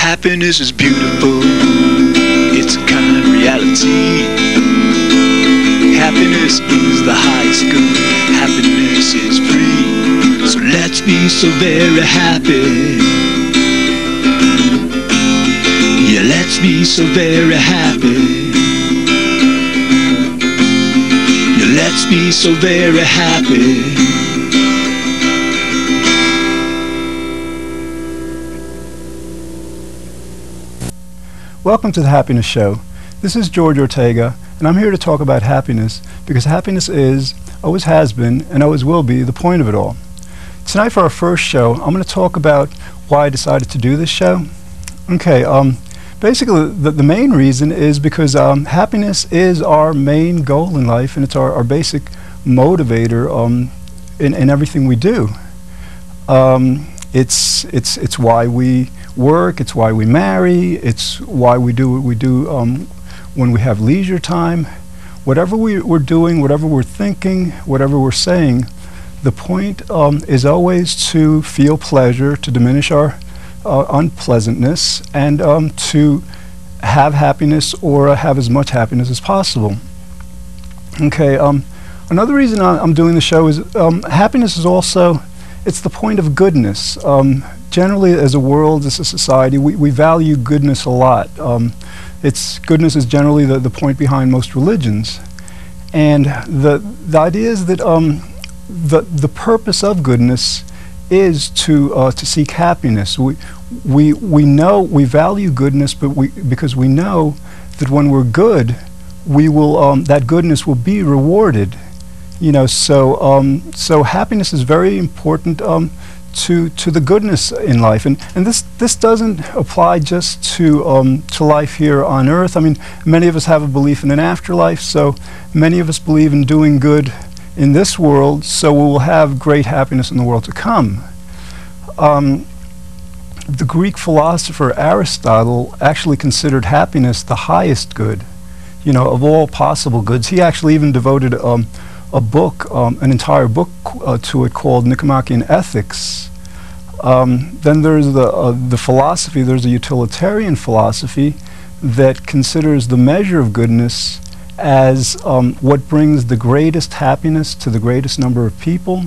Happiness is beautiful, it's a kind reality. Happiness is the highest good, happiness is free. So let's be so very happy. Yeah, let's be so very happy. Yeah, let's be so very happy. Welcome to the Happiness Show. This is George Ortega, and I'm here to talk about happiness because happiness is, always has been, and always will be the point of it all. Tonight for our first show, I'm going to talk about why I decided to do this show. Okay, basically the main reason is because happiness is our main goal in life, and it's our basic motivator in everything we do. It's why we work, it's why we marry, it's why we do what we do when we have leisure time. Whatever we're doing, whatever we're thinking, whatever we're saying, the point is always to feel pleasure, to diminish our unpleasantness, and to have happiness or have as much happiness as possible. Okay, another reason I'm doing the show is happiness is also, it's the point of goodness. Generally, as a world, as a society, we value goodness a lot. Goodness is generally the point behind most religions. And the idea is that the purpose of goodness is to seek happiness. We know, we value goodness, but because we know that when we're good, we will that goodness will be rewarded. You know, so happiness is very important to the goodness in life, and this doesn't apply just to life here on Earth. I mean, many of us have a belief in an afterlife, so many of us believe in doing good in this world, so we will have great happiness in the world to come. The Greek philosopher Aristotle actually considered happiness the highest good, you know, of all possible goods. He actually even devoted a book, an entire book to it called Nicomachean Ethics. Then there's the philosophy, there's a utilitarian philosophy that considers the measure of goodness as what brings the greatest happiness to the greatest number of people.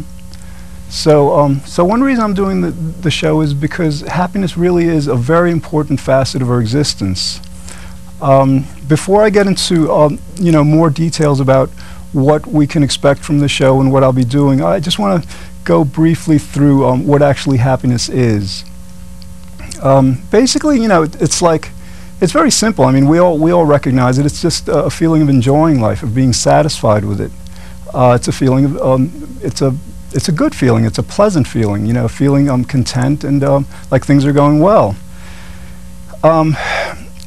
So one reason I'm doing the show is because happiness really is a very important facet of our existence. Before I get into you know, more details about what we can expect from the show and what I'll be doing, I just want to go briefly through what actually happiness is. Basically, you know, it's very simple. I mean, we all recognize it. It's just a feeling of enjoying life, of being satisfied with it. It's a feeling of it's a good feeling. It's a pleasant feeling. You know, feeling content and like things are going well.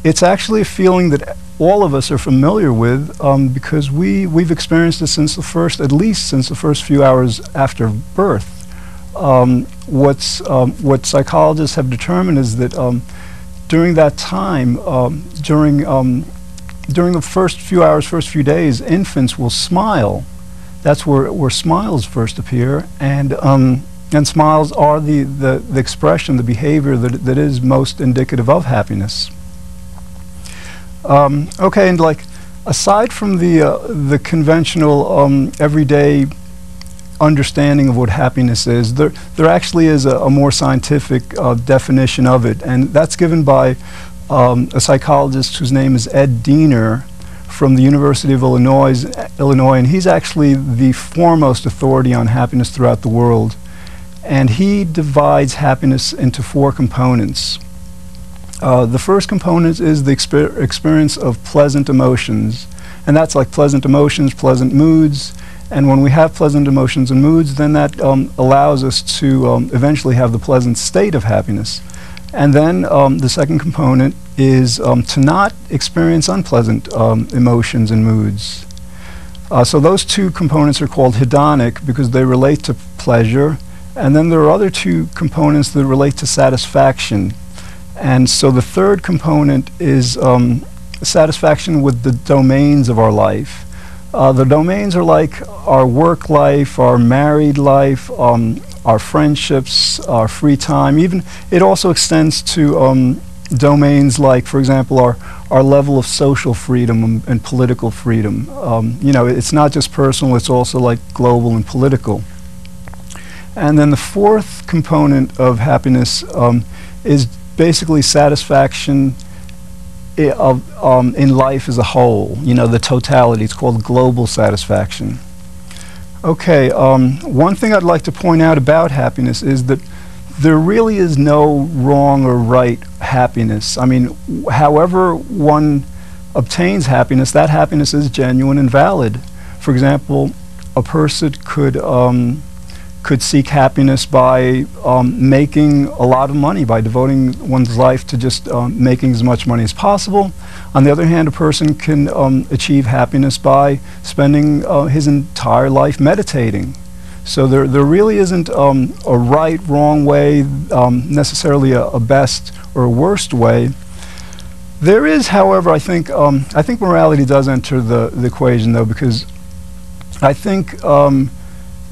It's actually a feeling that all of us are familiar with because we've experienced it at least since the first few hours after birth. What psychologists have determined is that during that time, during the first few hours, first few days, infants will smile. That's where smiles first appear, and smiles are the expression, the behavior that is most indicative of happiness. Okay, and like aside from the conventional everyday understanding of what happiness is, there actually is a more scientific definition of it, and that's given by a psychologist whose name is Ed Diener from the University of Illinois, and he's actually the foremost authority on happiness throughout the world. And he divides happiness into 4 components. The first component is the experience of pleasant emotions, and that's like pleasant emotions, pleasant moods, and when we have pleasant emotions and moods, then that allows us to eventually have the pleasant state of happiness. And then the second component is to not experience unpleasant emotions and moods. So those 2 components are called hedonic because they relate to pleasure, and then there are other 2 components that relate to satisfaction. And so the third component is satisfaction with the domains of our life. The domains are like our work life, our married life, our friendships, our free time. Even it also extends to domains like, for example, our level of social freedom and political freedom. You know, it's not just personal, it's also like global and political. And then the fourth component of happiness is basically satisfaction in life as a whole, you know, the totality. It's called global satisfaction. Okay, one thing I'd like to point out about happiness is that there really is no wrong or right happiness. I mean, however one obtains happiness, that happiness is genuine and valid. For example, a person could seek happiness by making a lot of money, by devoting one's life to just making as much money as possible. On the other hand, a person can achieve happiness by spending his entire life meditating. So there really isn't a right, wrong way, necessarily a best or a worst way. There is, however, I think morality does enter the equation, though, because I think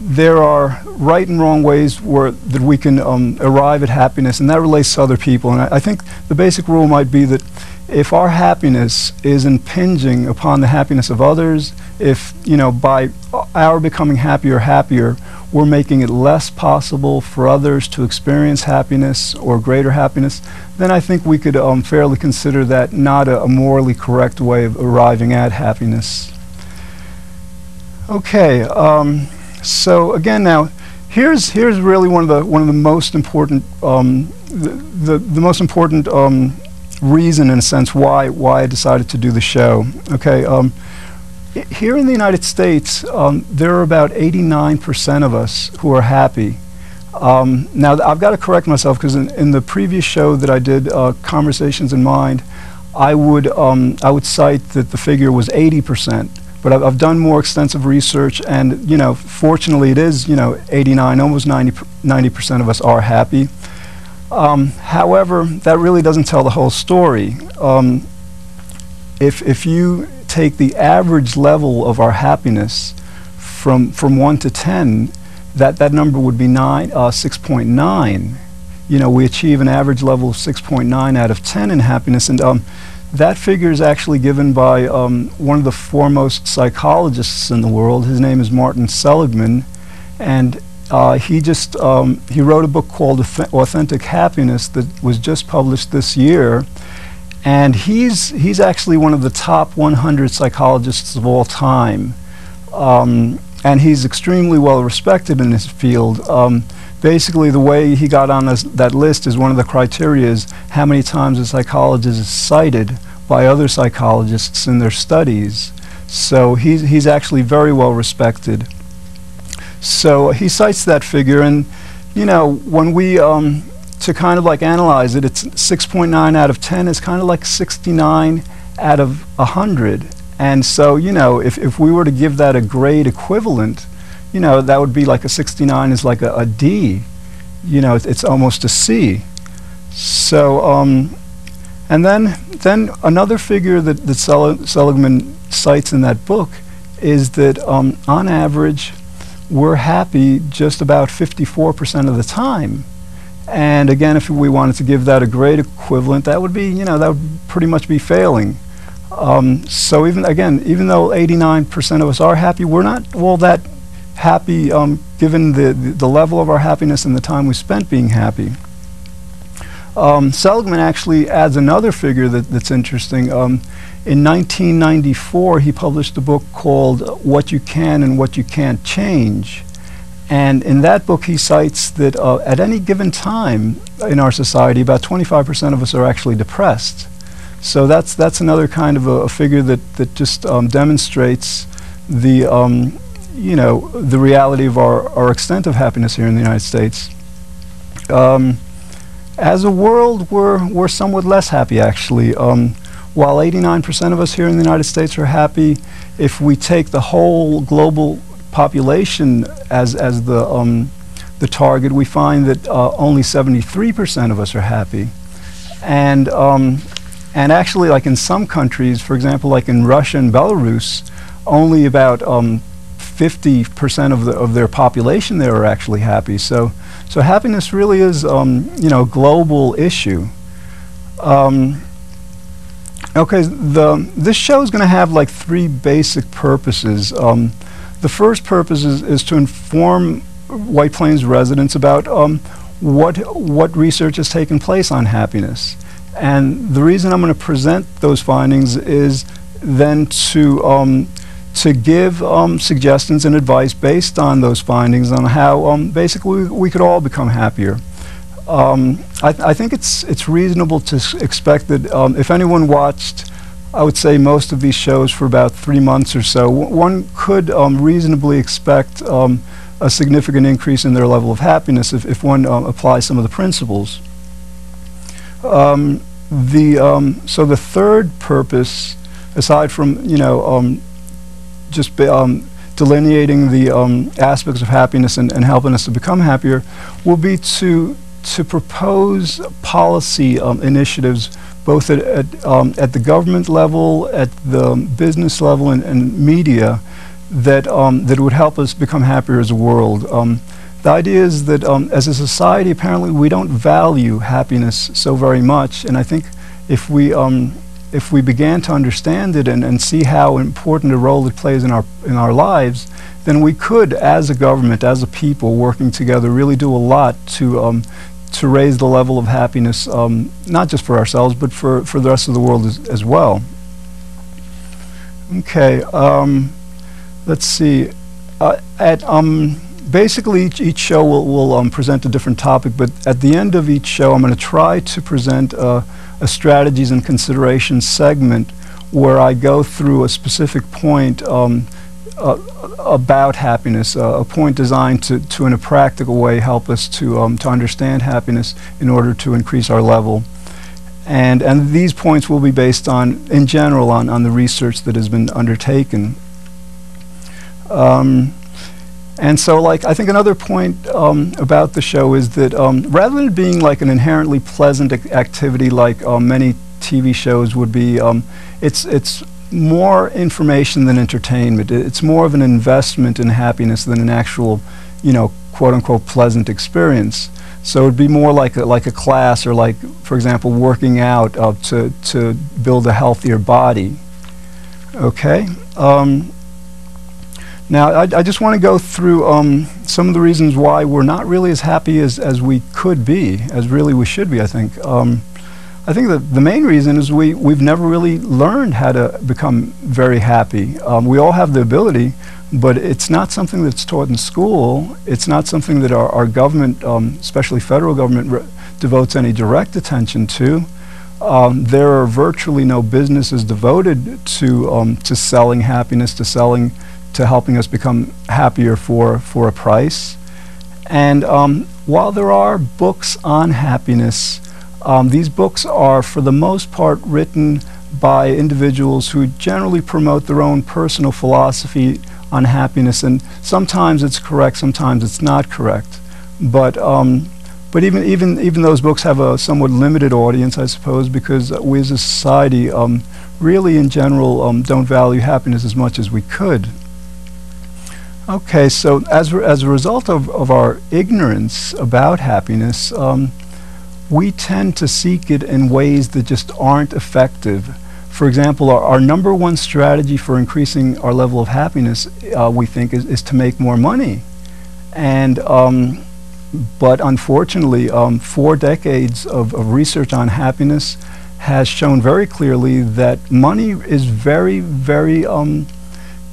there are right and wrong ways that we can arrive at happiness, and that relates to other people. And I think the basic rule might be that if our happiness is impinging upon the happiness of others, if, you know, by our becoming happier, we're making it less possible for others to experience happiness or greater happiness, then I think we could fairly consider that not a morally correct way of arriving at happiness. Okay, so again, now here's really one of the most important the most important reason, in a sense, why I decided to do the show. Okay, here in the United States, there are about 89% of us who are happy. Now, I've got to correct myself, because in the previous show that I did, Conversations in Mind, I would cite that the figure was 80%. But I've done more extensive research, and, you know, fortunately it is, you know, 89, almost 90% of us are happy. However, that really doesn't tell the whole story. If you take the average level of our happiness from 1 to 10, that number would be 6.9. You know, we achieve an average level of 6.9 out of 10 in happiness, and that figure is actually given by one of the foremost psychologists in the world. His name is Martin Seligman, and he wrote a book called Authentic Happiness that was just published this year, and he's actually one of the top 100 psychologists of all time, and he's extremely well respected in his field. Basically, the way he got on that list is one of the criteria is how many times a psychologist is cited by other psychologists in their studies. So he's actually very well respected. So he cites that figure, and, you know, when we to kind of like analyze it, it's 6.9 out of 10 is kind of like 69 out of 100. And so, you know, if we were to give that a grade equivalent, you know, that would be like a 69 is like a D. You know, it's almost a C. So, and then another figure that Seligman cites in that book is that on average, we're happy just about 54% of the time. And again, if we wanted to give that a grade equivalent, that would be, you know, that would pretty much be failing. So even though 89% of us are happy, we're not all that happy given the level of our happiness and the time we spent being happy. Seligman actually adds another figure that's interesting. In 1994, he published a book called What You Can and What You Can't Change. And in that book, he cites that at any given time in our society, about 25% of us are actually depressed. So that's another kind of a figure that just demonstrates the you know, the reality of our extent of happiness here in the United States. As a world, we're somewhat less happy, actually. While 89% of us here in the United States are happy, if we take the whole global population as the target, we find that only 73% of us are happy. And actually, like in some countries, for example, like in Russia and Belarus, only about 50% of their population there are actually happy. So happiness really is, you know, a global issue. Okay, this show is going to have like three basic purposes. The first purpose is to inform White Plains residents about what research has taken place on happiness. And the reason I'm going to present those findings is then to give suggestions and advice based on those findings on how basically we could all become happier. I think it's reasonable to expect that if anyone watched, I would say, most of these shows for about 3 months or so, one could reasonably expect a significant increase in their level of happiness if one applies some of the principles. So the third purpose, aside from just delineating the aspects of happiness and helping us to become happier, will be to propose policy initiatives both at the government level, at the business level, and media that would help us become happier as a world. The idea is that as a society, apparently we don't value happiness so very much, and I think if we began to understand it and see how important a role it plays in our lives, then we could, as a government, as a people working together, really do a lot to raise the level of happiness, not just for ourselves, but for the rest of the world as well. Okay, let's see. Basically, each show will present a different topic, but at the end of each show, I'm going to try to present a strategies and considerations segment where I go through a specific point about happiness, a point designed to in a practical way help us to understand happiness in order to increase our level. And these points will be based on, in general, on the research that has been undertaken. And so, like, I think another point about the show is that rather than being like an inherently pleasant activity like many TV shows would be, it's more information than entertainment. It's more of an investment in happiness than an actual, quote-unquote pleasant experience. So it'd be more like a class, or like, for example, working out to build a healthier body. Okay. Now, I just want to go through some of the reasons why we're not really as happy as we could be, as really we should be, I think. I think that the main reason is we've never really learned how to become very happy. We all have the ability, but it's not something that's taught in school. It's not something that our government, especially federal government, devotes any direct attention to. There are virtually no businesses devoted to selling happiness, to helping us become happier for a price. And while there are books on happiness, these books are, for the most part, written by individuals who generally promote their own personal philosophy on happiness, and sometimes it's correct, sometimes it's not correct. But even those books have a somewhat limited audience, I suppose, because we as a society really, in general, don't value happiness as much as we could. Okay, so as a result of our ignorance about happiness, we tend to seek it in ways that just aren't effective. For example, our number one strategy for increasing our level of happiness, we think, is to make more money. And but unfortunately, 4 decades of research on happiness has shown very clearly that money is very, very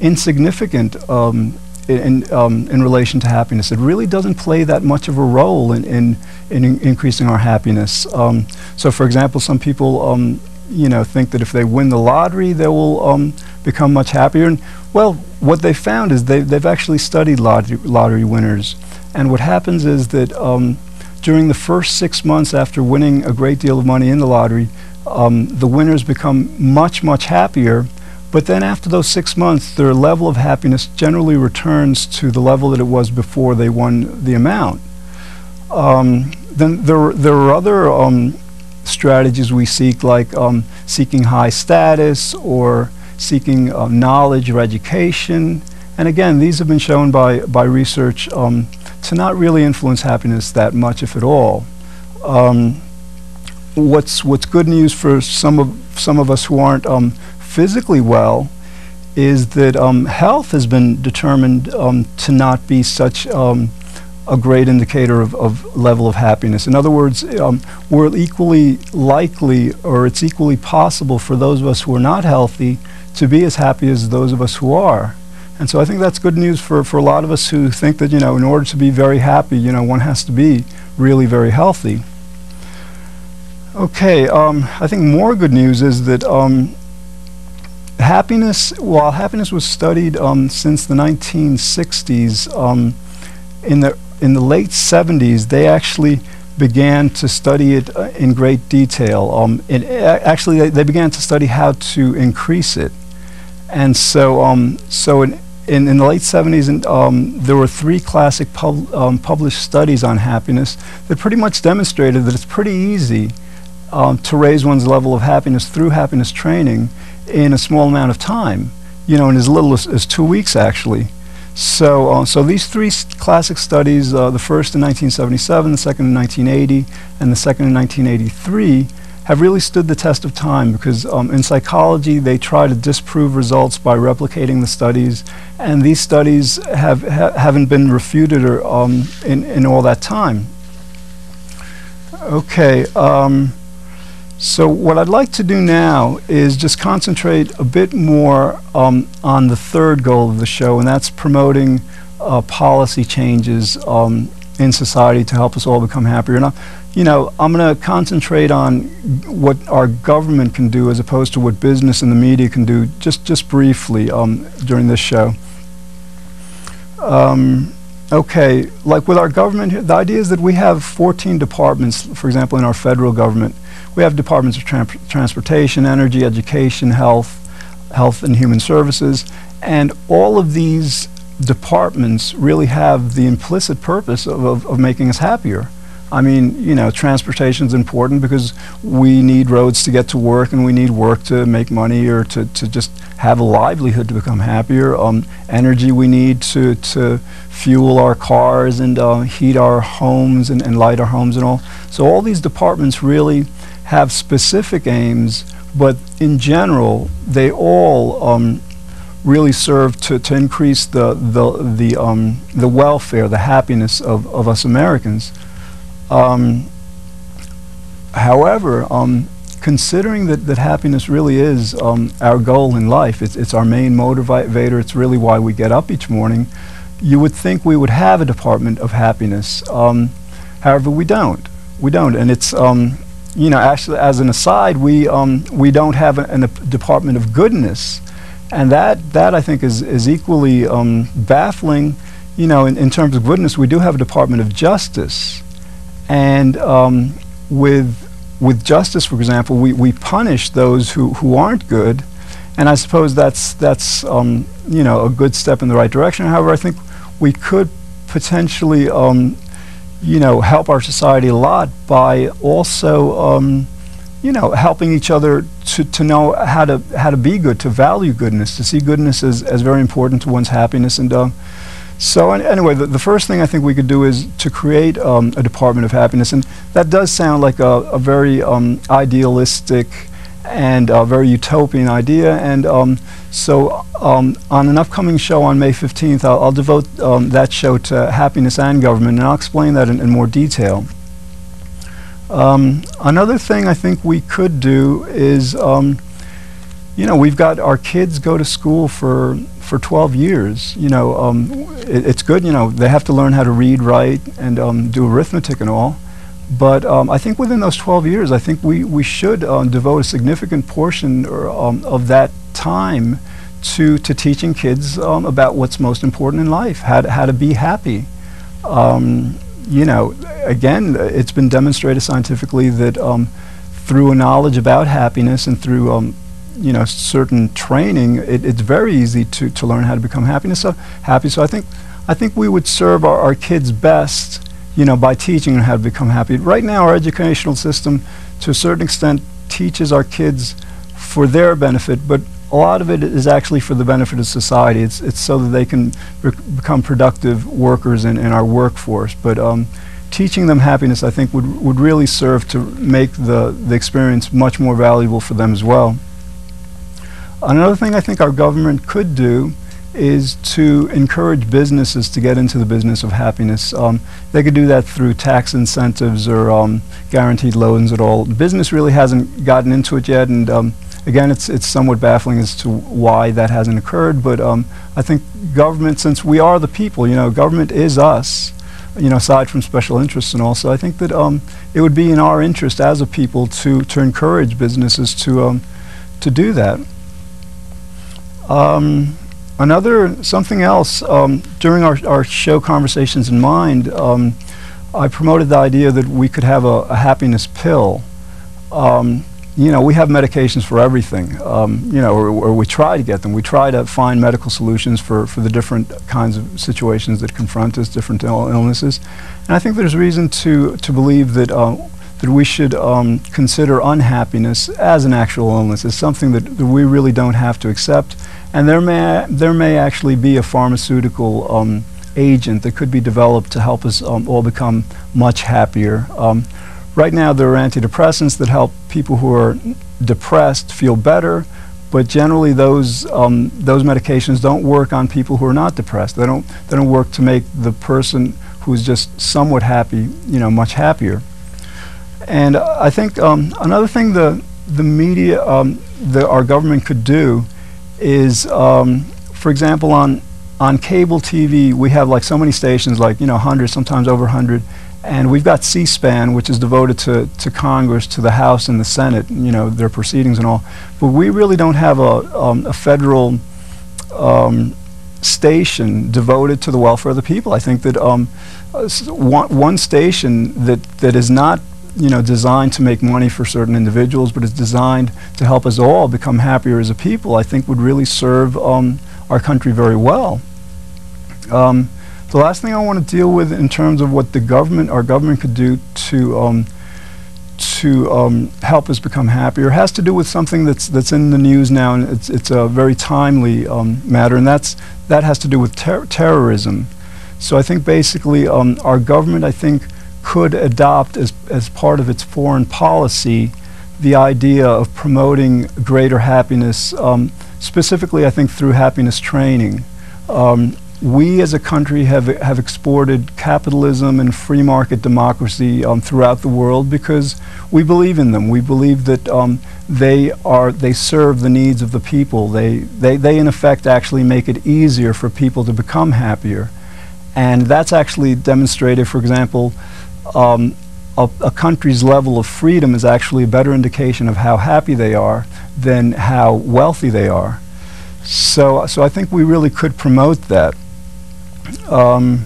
insignificant in relation to happiness. It really doesn't play that much of a role in increasing our happiness. So, for example, some people think that if they win the lottery, they will become much happier. And well, what they found is they've actually studied lottery winners, and what happens is that during the first 6 months after winning a great deal of money in the lottery, the winners become much, much happier. But then after those 6 months, their level of happiness generally returns to the level that it was before they won the amount. Then there are other strategies we seek, like seeking high status or seeking knowledge or education. And again, these have been shown by research to not really influence happiness that much, if at all. what's good news for some of us who aren't physically well is that health has been determined to not be such a great indicator of level of happiness. In other words, we're equally likely, or it's equally possible for those of us who are not healthy to be as happy as those of us who are. And so I think that's good news for a lot of us who think that, in order to be very happy, one has to be really very healthy. Okay, I think more good news is that happiness, while happiness was studied since the 1960s, in the late 70s, they actually began to study it in great detail. Actually, they began to study how to increase it. And so, in the late 70s, there were 3 classic published studies on happiness that pretty much demonstrated that it's pretty easy to raise one's level of happiness through happiness training in a small amount of time, in as little as 2 weeks, actually. So these 3 classic studies, the first in 1977, the second in 1980, and the second in 1983, have really stood the test of time because in psychology they try to disprove results by replicating the studies, and these studies haven't been refuted or in all that time. Okay. So what I'd like to do now is just concentrate a bit more on the third goal of the show, and that's promoting policy changes in society to help us all become happier. And I'm going to concentrate on what our government can do as opposed to what business and the media can do, just briefly during this show. Okay, like with our government, the idea is that we have 14 departments, for example, in our federal government. We have departments of transportation, energy, education, health and human services, and all of these departments really have the implicit purpose of making us happier. I mean, transportation is important because we need roads to get to work, and we need work to make money or to just have a livelihood to become happier. Energy we need to fuel our cars and heat our homes and light our homes and all. So all these departments really have specific aims, but in general, they all really serve to increase the welfare, the happiness of us Americans. However, considering that happiness really is our goal in life, it's our main motivator, it's really why we get up each morning, you would think we would have a department of happiness. However, we don't. And it's actually, as an aside, we don't have a department of goodness, and that I think is equally baffling. In terms of goodness, we do have a department of justice, and with justice, for example, we punish those who aren't good, and I suppose that's a good step in the right direction. However, I think we could potentially help our society a lot by also, helping each other to know how to be good, to value goodness, to see goodness as very important to one's happiness. And so anyway, the first thing I think we could do is to create a Department of Happiness, and that does sound like a very idealistic and a very utopian idea. And so on an upcoming show on May 15th, I'll devote that show to happiness and government, and I'll explain that in more detail. Another thing I think we could do is, we've got our kids go to school for 12 years. It's good, they have to learn how to read, write, and do arithmetic and all. But I think within those 12 years, I think we should devote a significant portion of that time to teaching kids about what's most important in life, how to be happy. Again, it's been demonstrated scientifically that through a knowledge about happiness and through certain training, it's very easy to learn how to become happy. So I think we would serve our kids best, by teaching them how to become happy. Right now, our educational system, to a certain extent, teaches our kids for their benefit, but a lot of it is actually for the benefit of society. It's so that they can become productive workers in our workforce. But teaching them happiness, I think, would really serve to make the experience much more valuable for them as well. Another thing I think our government could do is to encourage businesses to get into the business of happiness. They could do that through tax incentives or guaranteed loans at all. Business really hasn't gotten into it yet, and again, it's somewhat baffling as to why that hasn't occurred, but I think government, since we are the people, government is us, aside from special interests and all, so I think that it would be in our interest as a people to encourage businesses to do that. Something else, during our show Conversations in Mind, I promoted the idea that we could have a happiness pill. We have medications for everything, or we try to get them. We try to find medical solutions for the different kinds of situations that confront us, different illnesses. And I think there's reason to believe that we should consider unhappiness as an actual illness, as something that we really don't have to accept. And there may actually be a pharmaceutical agent that could be developed to help us all become much happier. Right now there are antidepressants that help people who are depressed feel better, but generally those medications don't work on people who are not depressed. They don't work to make the person who's just somewhat happy, much happier. And I think another thing the media, our government could do is, for example, on cable TV, we have like so many stations, like 100, sometimes over 100, and we've got C-SPAN, which is devoted to Congress, to the House and the Senate, their proceedings and all. But we really don't have a federal station devoted to the welfare of the people. I think that one station that is not designed to make money for certain individuals, but is designed to help us all become happier as a people, I think would really serve our country very well. The last thing I want to deal with in terms of what our government could do to help us become happier has to do with something that's in the news now, and it's a very timely matter, and that has to do with terrorism. So I think basically our government, I think, could adopt as part of its foreign policy the idea of promoting greater happiness, specifically I think through happiness training. We as a country have exported capitalism and free market democracy throughout the world because we believe in them. We believe that they serve the needs of the people. They in effect actually make it easier for people to become happier. And that's actually demonstrated, for example, a country's level of freedom is actually a better indication of how happy they are than how wealthy they are. So I think we really could promote that. And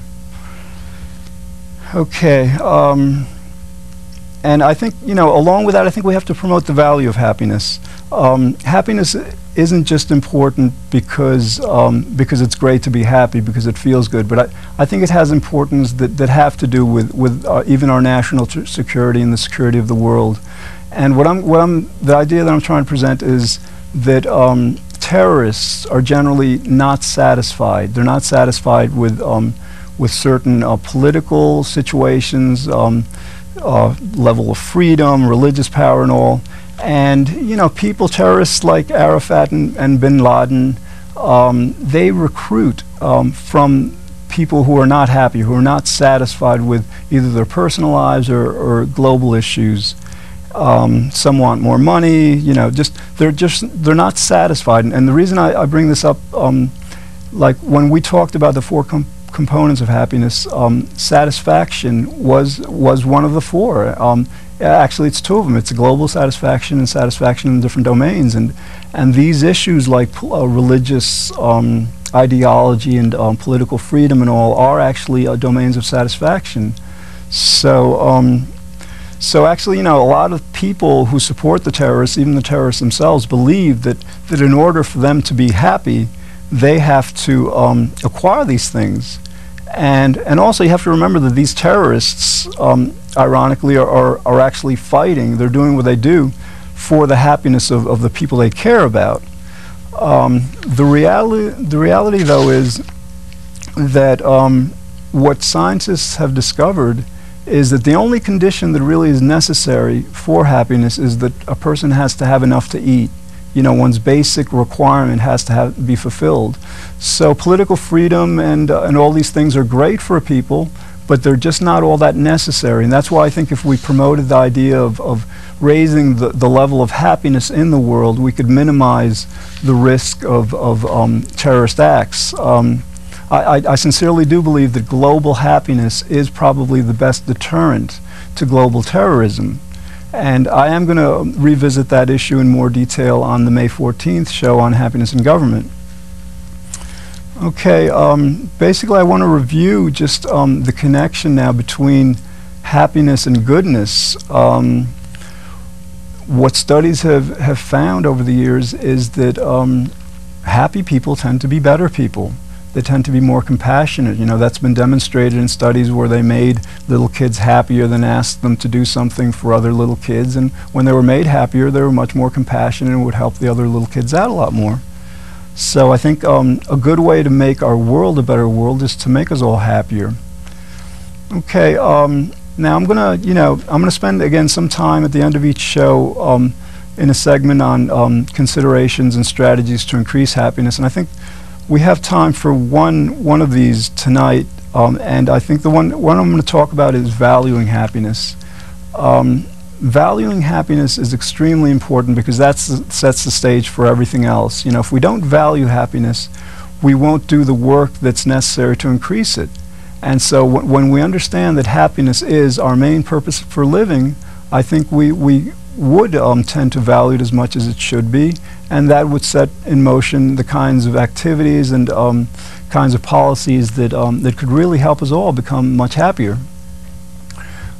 I think, along with that, I think we have to promote the value of happiness. Happiness isn't just important because it's great to be happy, because it feels good, but I think it has importance that have to do with even our national security and the security of the world. And the idea that I'm trying to present is that terrorists are generally not satisfied. They're not satisfied with certain political situations, level of freedom, religious power, and all. And terrorists like Arafat and bin Laden, they recruit from people who are not happy, who are not satisfied with either their personal lives or global issues. Some want more money, they're not satisfied. And the reason I bring this up, like when we talked about the four components of happiness, satisfaction was one of the four. Actually, it's two of them. It's a global satisfaction and satisfaction in different domains. And these issues like religious ideology and political freedom and all are actually domains of satisfaction. So actually, a lot of people who support the terrorists, even the terrorists themselves, believe that in order for them to be happy, they have to acquire these things. And also you have to remember that these terrorists, ironically, are actually fighting. They're doing what they do for the happiness of the people they care about. The reality, though, is that what scientists have discovered is that the only condition that really is necessary for happiness is that a person has to have enough to eat. You know, one's basic requirement has to be fulfilled. So political freedom and all these things are great for people, but they're just not all that necessary. And that's why I think if we promoted the idea of raising the level of happiness in the world, we could minimize the risk of terrorist acts. I sincerely do believe that global happiness is probably the best deterrent to global terrorism. And I am going to revisit that issue in more detail on the May 14th show on happiness in government. Okay, basically I want to review just the connection now between happiness and goodness. What studies have found over the years is that happy people tend to be better people. They tend to be more compassionate. You know, that's been demonstrated in studies where they made little kids happier than asked them to do something for other little kids. And when they were made happier, they were much more compassionate and would help the other little kids out a lot more. So I think a good way to make our world a better world is to make us all happier. Okay, now I'm gonna spend again some time at the end of each show in a segment on considerations and strategies to increase happiness. And I think we have time for one of these tonight, and I think the one I'm going to talk about is valuing happiness. Valuing happiness is extremely important because that sets the stage for everything else. You know, if we don't value happiness, we won't do the work that's necessary to increase it. And so when we understand that happiness is our main purpose for living, I think we would tend to value it as much as it should be, and that would set in motion the kinds of activities and kinds of policies that that could really help us all become much happier.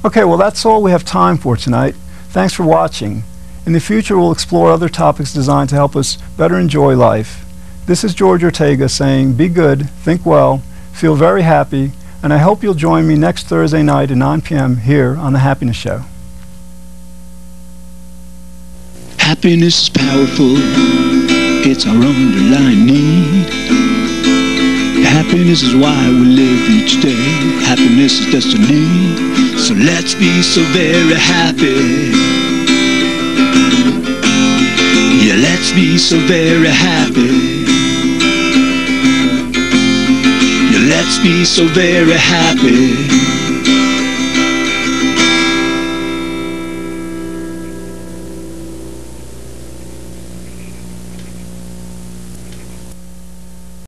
Okay, well that's all we have time for tonight. Thanks for watching. In the future we'll explore other topics designed to help us better enjoy life. This is George Ortega saying, be good, think well, feel very happy, and I hope you'll join me next Thursday night at 9 p.m. here on The Happiness Show. Happiness is powerful, it's our underlying need. Happiness is why we live each day. Happiness is destiny. So let's be so very happy. Yeah, let's be so very happy. Yeah, let's be so very happy.